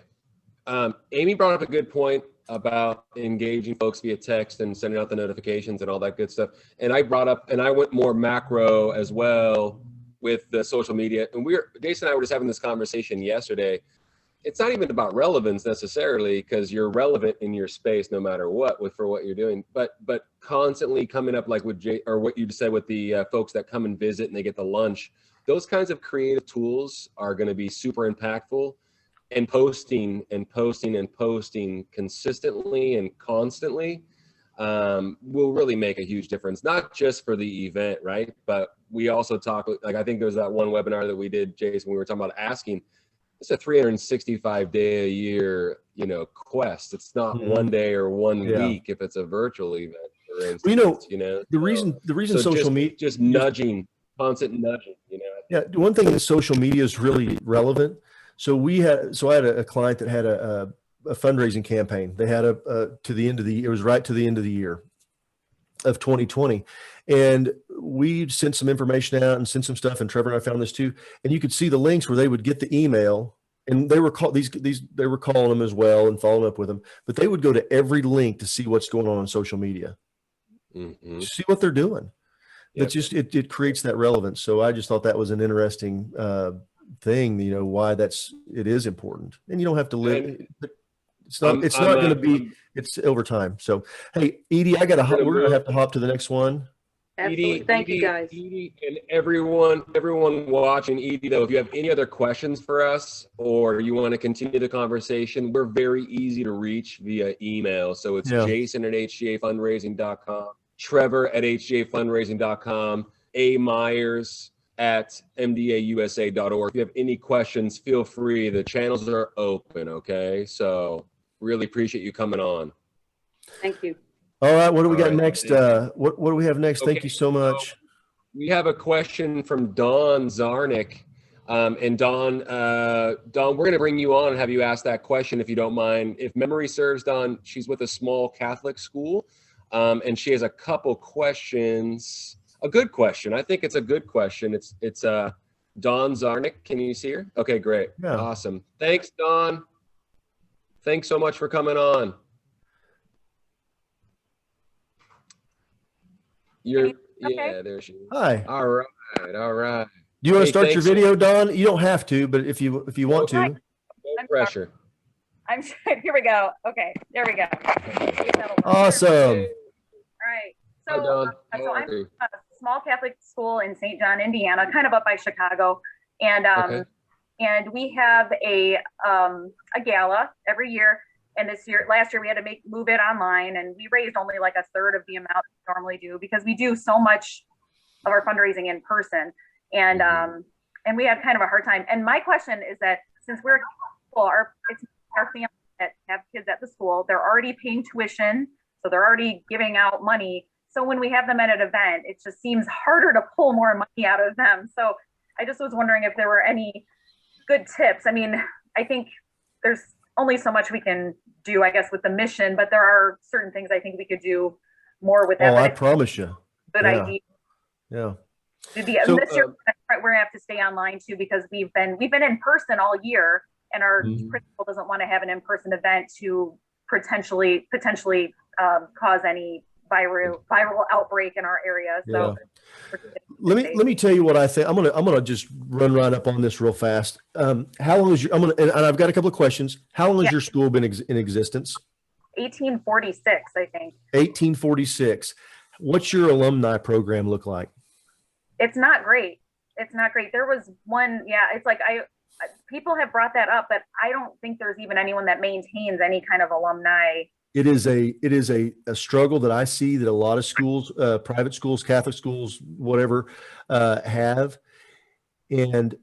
Amy brought up a good point about engaging folks via text and sending out the notifications and all that good stuff. And I went more macro as well with the social media. And Jason and I were just having this conversation yesterday. It's not even about relevance necessarily, because you're relevant in your space no matter what for what you're doing. But constantly coming up, like with or what you just said with the folks that come and visit and they get the lunch, those kinds of creative tools are going to be super impactful. And posting consistently and constantly will really make a huge difference, not just for the event, right? But we also talk, like, I think there's that one webinar that we did, Jason, we were talking about asking. It's a 365-day-a-year, quest. It's not one day or one week if it's a virtual event, for instance. The reason social media, just nudging, constant nudging, Yeah, one thing that social media is really relevant. So I had a client that had a fundraising campaign. They had it was right to the end of the year of 2020. And we sent some information out and sent some stuff. And Trevor and I found this too. And you could see the links where they would get the email, and they were they were calling them as well and following up with them, but they would go to every link to see what's going on social media, see what they're doing. Yep. It's just, it creates that relevance. So I just thought that was an interesting, thing, why it is important, and you don't have to live. It's not going to be. It's over time. So, hey, Edie, we're going to have to hop to the next one. Absolutely. Thank you, guys. Edie, and everyone watching. Edie, though, if you have any other questions for us or you want to continue the conversation, we're very easy to reach via email. So it's Jason@hgafundraising.com, Trevor@hgafundraising.com. amyers@mdausa.org. If you have any questions, feel free. The channels are open, okay? So really appreciate you coming on. Thank you. All right, what do we got All right, next? What do we have next? Thank Okay, you so much. We have a question from Dawn Zarnick. And Dawn, we're going to bring you on and have you ask that question if you don't mind. If memory serves, Dawn, she's with a small Catholic school, and she has a couple questions. A good question. I think it's a good question. It's Dawn Zarnick. Can you see her? Okay, great. Yeah. Awesome. Thanks, Dawn. Thanks so much for coming on. Yeah, there she is. Hi. All right. Do you want to start your video, Dawn? You don't have to, but if you want to. No pressure. I'm here we go. Okay, there we go. Awesome. All right. Hi, Dawn. So I'm a small Catholic school in St. John, Indiana, kind of up by Chicago, and and we have a gala every year. And last year we had to move it online, and we raised only like a third of the amount we normally do because we do so much of our fundraising in person, and we had kind of a hard time. And my question is that since we're it's our family that have kids at the school, they're already paying tuition, so they're already giving out money. So when we have them at an event, it just seems harder to pull more money out of them. So I just was wondering if there were any good tips. I mean, I think there's only so much we can do, I guess, with the mission, but there are certain things I think we could do more with that. Oh, I promise you. Good idea. Yeah. This year we're gonna have to stay online too because we've been in person all year, and our principal doesn't want to have an in-person event to potentially cause any viral outbreak in our area. So let me tell you what I think. I'm gonna just run right up on this real fast. How long is and I've got a couple of questions. How long has your school been in existence? 1846, I think. 1846. What's your alumni program look like? It's not great. There was one, it's like people have brought that up, but I don't think there's even anyone that maintains any kind of alumni. It is a struggle that I see that a lot of schools, private schools, Catholic schools, whatever, have. And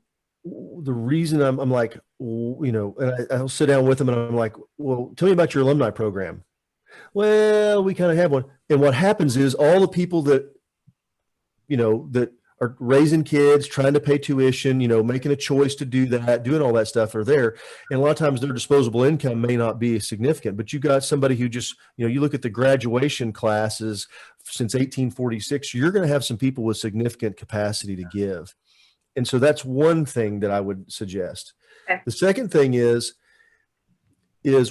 the reason I'm like, and I'll sit down with them and I'm like, well, tell me about your alumni program. Well, we kind of have one. And what happens is all the people that, that are raising kids, trying to pay tuition, making a choice to do that, doing all that stuff are there. And a lot of times their disposable income may not be significant, but you got somebody who just, you look at the graduation classes since 1846, you're going to have some people with significant capacity to give. And so that's one thing that I would suggest. Okay. The second thing is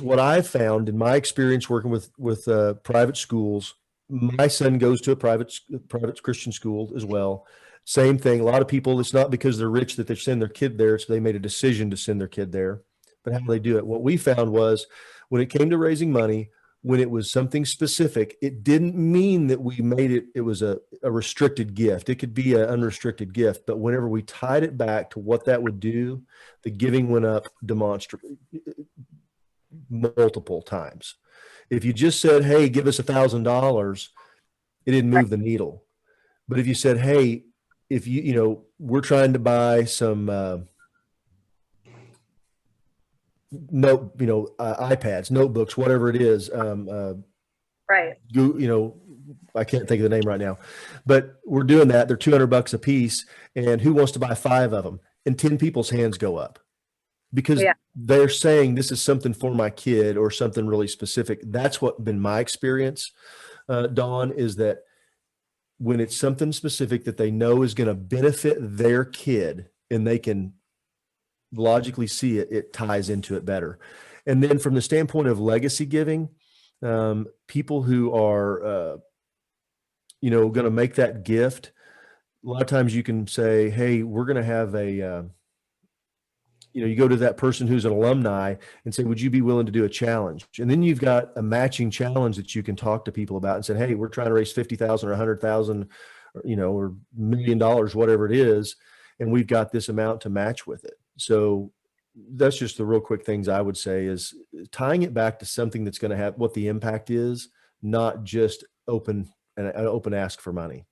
what I've found in my experience working with private schools. My son goes to a private Christian school as well. Same thing. A lot of people, it's not because they're rich that they send their kid there. So they made a decision to send their kid there. But how do they do it? What we found was when it came to raising money, when it was something specific, it didn't mean that we made it was a restricted gift. It could be an unrestricted gift. But whenever we tied it back to what that would do, the giving went up demonstrably multiple times. If you just said, hey, give us $1,000, it didn't move the needle. But if you said, hey, if we're trying to buy some iPads, notebooks, whatever it is, right. I can't think of the name right now, but we're doing that. They're $200 a piece. And who wants to buy 5 of them? And 10 people's hands go up because they're saying this is something for my kid or something really specific. That's what been my experience, Dawn, is that when it's something specific that they know is going to benefit their kid and they can logically see it, it ties into it better. And then from the standpoint of legacy giving, people who are, going to make that gift, a lot of times you can say, hey, we're going to have a, you go to that person who's an alumni and say, would you be willing to do a challenge? And then you've got a matching challenge that you can talk to people about and say, hey, we're trying to raise 50,000 or 100,000, or $1 million, whatever it is. And we've got this amount to match with it. So that's just the real quick things I would say is tying it back to something that's going to have what the impact is, not just an open ask for money.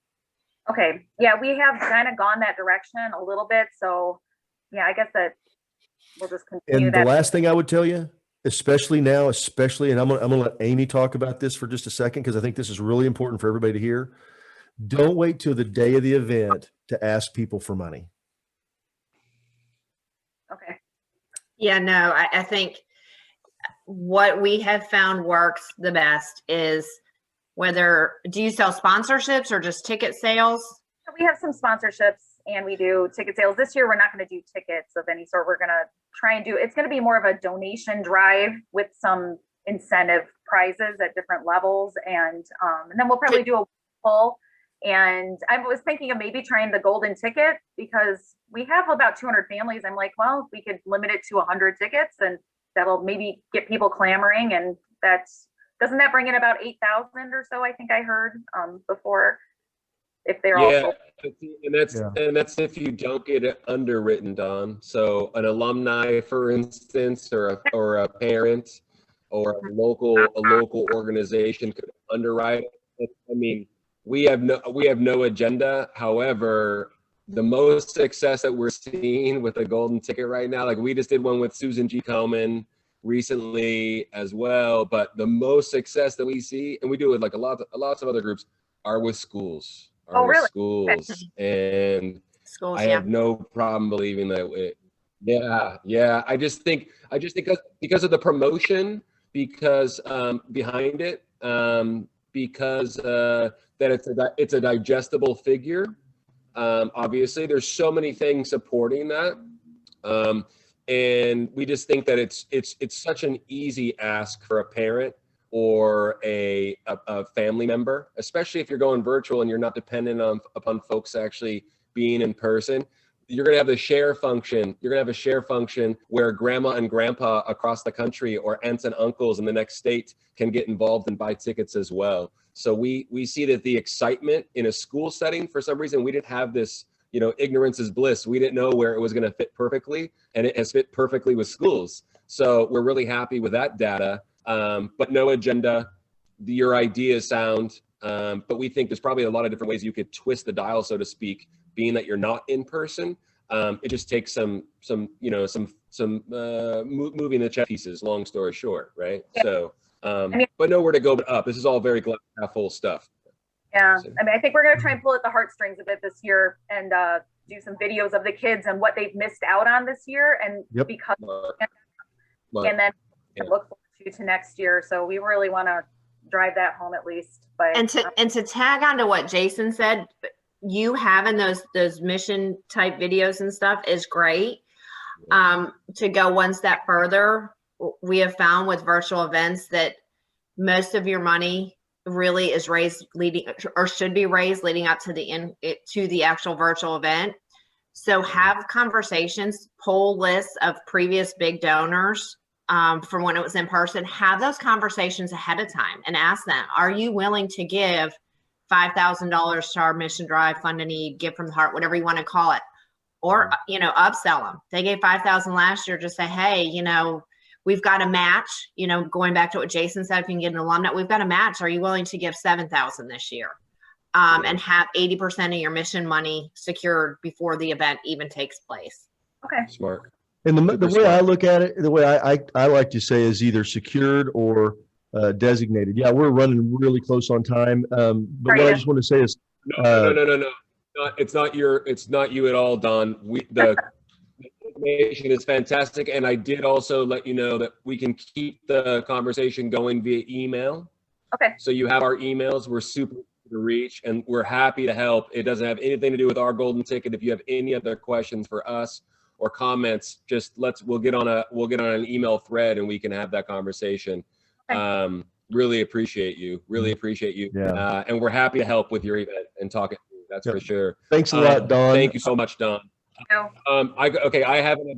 Okay. Yeah, we have kind of gone that direction a little bit. So yeah, I guess that we'll just continue And that. the last thing I would tell you, especially now, and I'm gonna let Amy talk about this for just a second, because I think this is really important for everybody to hear. Don't wait till the day of the event to ask people for money. Okay. Yeah, no, I think what we have found works the best is do you sell sponsorships or just ticket sales? We have some sponsorships and we do ticket sales. This year, we're not going to do tickets of any sort. We're going to try and it's going to be more of a donation drive with some incentive prizes at different levels. And then we'll probably do a poll. And I was thinking of maybe trying the golden ticket because we have about 200 families. I'm like, well, if we could limit it to 100 tickets and that'll maybe get people clamoring. And doesn't that bring in about 8,000 or so? I think I heard before. If they're also, and that's if you don't get it underwritten, Don. So an alumni, for instance, or a parent, or a local organization could underwrite it. I mean, we have no agenda. However, the most success that we're seeing with the golden ticket right now, like we just did one with Susan G. Komen recently as well, but the most success that we see, and we do it with like lots of other groups, are with schools. Really? Schools. And Schools, I have no problem believing that. Yeah. I just think because of the promotion, because behind it, because that it's a digestible figure. Obviously, there's so many things supporting that. And we just think that it's such an easy ask for a parent or a family member, especially if you're going virtual and you're not dependent upon folks actually being in person. You're going to have the share function. You're going to have a share function where grandma and grandpa across the country or aunts and uncles in the next state can get involved and buy tickets as well. So we see that the excitement in a school setting, for some reason, we didn't have this, ignorance is bliss. We didn't know where it was going to fit perfectly, and it has fit perfectly with schools. So we're really happy with that data. But no agenda. Your idea is sound, but we think there's probably a lot of different ways you could twist the dial, so to speak. Being that you're not in person, it just takes some moving the chess pieces. Long story short, right? Yeah. So, but nowhere to go but up. This is all very glass half full stuff. Yeah, so. I mean, I think we're gonna try and pull at the heartstrings a bit this year and do some videos of the kids and what they've missed out on this year, and because and then look forward to next year. So we really want to drive that home at least. But and to tag on to what Jason said, you having those mission type videos and stuff is great. To go one step further, we have found with virtual events that most of your money really is raised should be raised leading up to the actual virtual event. So have conversations, pull lists of previous big donors from when it was in person. Have those conversations ahead of time and ask them, are you willing to give $5,000 to our mission drive, fund a need, give from the heart, whatever you want to call it, or upsell them. They gave $5,000 last year. Just say, hey, we've got a match. Going back to what Jason said, if you can get an alumni, we've got a match. Are you willing to give $7,000 this year? And have 80% of your mission money secured before the event even takes place. Okay. Smart. And the way I look at it, the way I like to say is either secured or designated. Yeah, we're running really close on time. But what I just want to say is no. It's not you at all, Don. The information is fantastic, and I did also let you know that we can keep the conversation going via email. Okay. So you have our emails. We're super to reach, and we're happy to help. It doesn't have anything to do with our golden ticket. If you have any other questions for us or comments, just we'll get on an email thread and we can have that conversation. Okay. Really appreciate you. Yeah. And we're happy to help with your event and talk it through. That's for sure. Thanks a lot, Don. Thank you so much, Don. I have an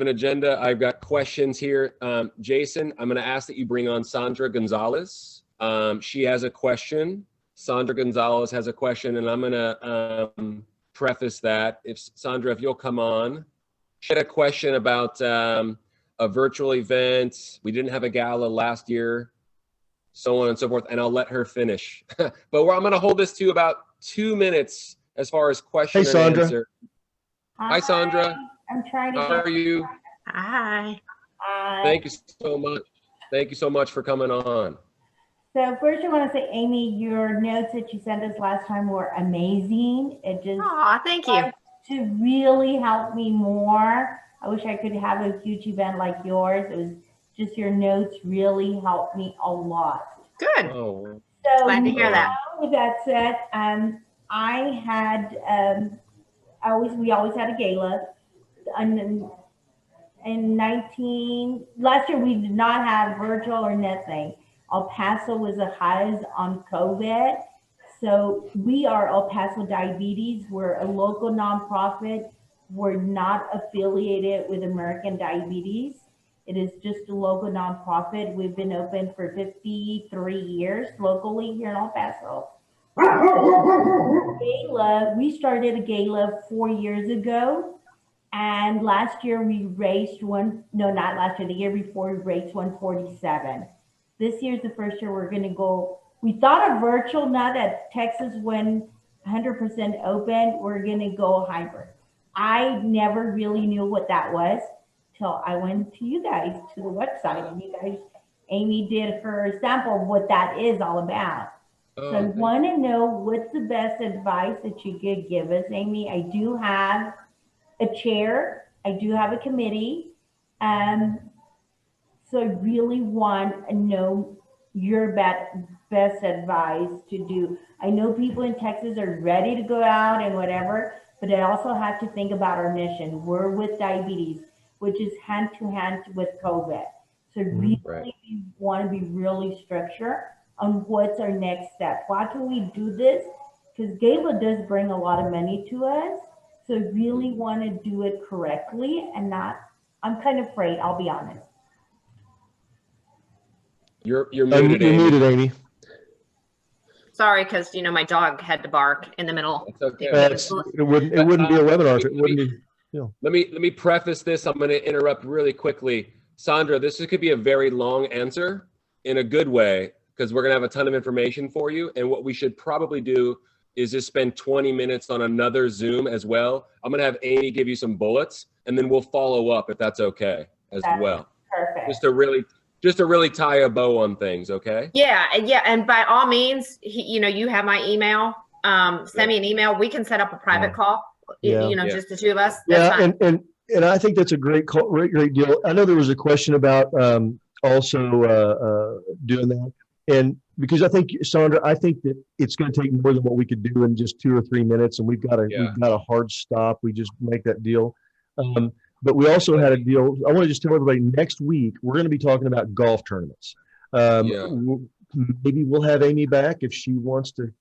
agenda. I've got questions here. Jason, I'm going to ask that you bring on Sandra Gonzalez. She has a question. Sandra Gonzalez has a question, and I'm going to preface that. Sandra, if you'll come on. She had a question about a virtual event. We didn't have a gala last year, so on and so forth, and I'll let her finish. But I'm going to hold this to about 2 minutes as far as question Hey, Sandra. and answer. Hi, Sandra. I'm trying to. How are you? Hi. Thank you so much. Thank you so much for coming on. So first, I want to say, Amy, your notes that you sent us last time were amazing. It just Thank you. to really help me more. I wish I could have a huge event like yours. It was just your notes really helped me a lot. Good. Oh, So glad to hear that. With that said, I had we always had a gala. Last year we did not have virtual or nothing. El Paso was the highest on COVID. So we are El Paso Diabetes. We're a local nonprofit. We're not affiliated with American Diabetes. It is just a local nonprofit. We've been open for 53 years locally here in El Paso. Gala, we started a gala 4 years ago. And last year we raised not last year, the year before we raised 147. This year's the first year we're gonna go, we thought of virtual, now that Texas went 100% open, we're gonna go hybrid. I never really knew what that was till I went to you guys, to the website, and you guys, Amy did her sample of what that is all about. So I wanna know what's the best advice that you could give us, Amy. I do have a chair, I do have a committee, so I really want to know your best advice to do. I know people in Texas are ready to go out and whatever, but I also have to think about our mission. We're with diabetes, which is hand to hand with COVID. So really we want to be really structured on what's our next step. Why can we do this? Because gala does bring a lot of money to us. So I really want to do it correctly and not, I'm kind of afraid, I'll be honest. You're muted, Amy. You're muted, Amy. Sorry, because my dog had to bark in the middle. It's okay. It wouldn't be a webinar. It wouldn't be. Let me preface this. I'm going to interrupt really quickly. Sandra, this could be a very long answer in a good way, because we're going to have a ton of information for you. And what we should probably do is just spend 20 minutes on another Zoom as well. I'm going to have Amy give you some bullets, and then we'll follow up if that's okay as well. Perfect. Just to really tie a bow on things, okay? Yeah, and by all means, you have my email. Send me an email. We can set up a private call. Just the two of us. That's fine. And I think that's a great call, great deal. I know there was a question about also doing that, and because I think, Sandra, I think that it's going to take more than what we could do in just 2 or 3 minutes, and we've got a hard stop. We just make that deal. But we also had a deal. I want to just tell everybody, next week we're going to be talking about golf tournaments. Maybe we'll have Amy back if she wants to.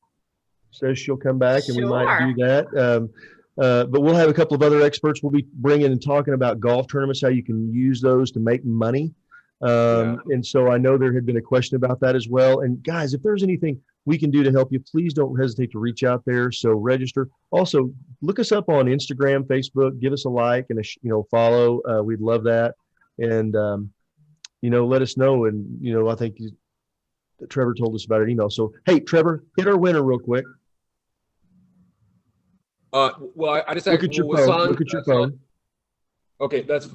Says she'll come back, and we might do that. But we'll have a couple of other experts we'll be bringing and talking about golf tournaments, how you can use those to make money. And so I know there had been a question about that as well. And guys, if there's anything we can do to help you, please don't hesitate to reach out there. So register. Also, look us up on Instagram, Facebook, give us a like and a follow. We'd love that. And let us know. And I think Trevor told us about an email. So hey, Trevor, hit our winner real quick. Well, I just look at your phone. Look at your phone. Okay, that's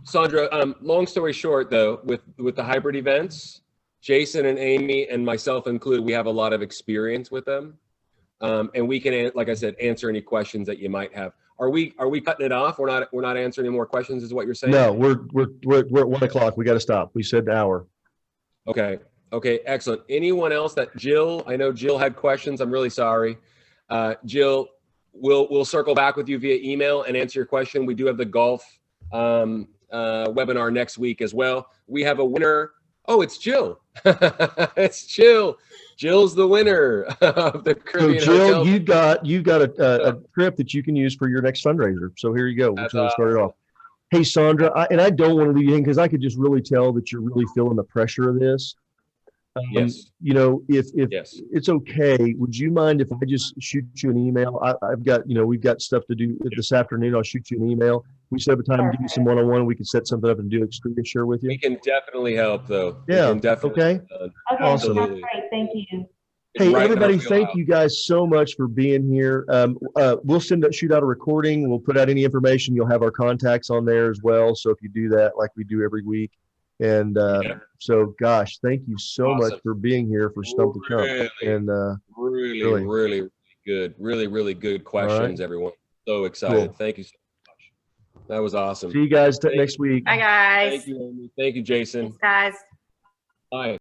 Sandra. Long story short, though, with the hybrid events, Jason and Amy and myself included, we have a lot of experience with them, and we can, like I said, answer any questions that you might have. Are we cutting it off? We're not answering any more questions, is what you're saying? No, we're at 1 o'clock. We got to stop. We said the hour. Okay, excellent. Anyone else Jill? I know Jill had questions. I'm really sorry, Jill. We'll circle back with you via email and answer your question. We do have the golf webinar next week as well. We have a winner. Oh, it's Jill. It's Jill. Jill's the winner of the Caribbean Jill, Hotel. you got a trip that you can use for your next fundraiser. So here you go. We'll start it off. Hey, Sandra, I don't want to leave you in because I could just really tell that you're really feeling the pressure of this. Yes. If yes. It's okay, would you mind if I just shoot you an email? I've got, we've got stuff to do this afternoon. I'll shoot you an email. We set up a time to give you some one-on-one. We can set something up and do a screen share with you. We can definitely help, though. Yeah. We can definitely, okay. Okay. Awesome. That's great. Thank you. Hey, right in our everybody, thank wheelhouse. you guys so much for being here. We'll shoot out a recording. We'll put out any information. You'll have our contacts on there as well. So if you do that, like we do every week. And so, gosh, thank you so much for being here for Stump the Chump. And really good. Really good questions, everyone. So excited. Cool. Thank you so much. That was awesome. See you guys next week. Bye, guys. Thank you, Amy. Thank you, Jason. Thanks, guys. Bye.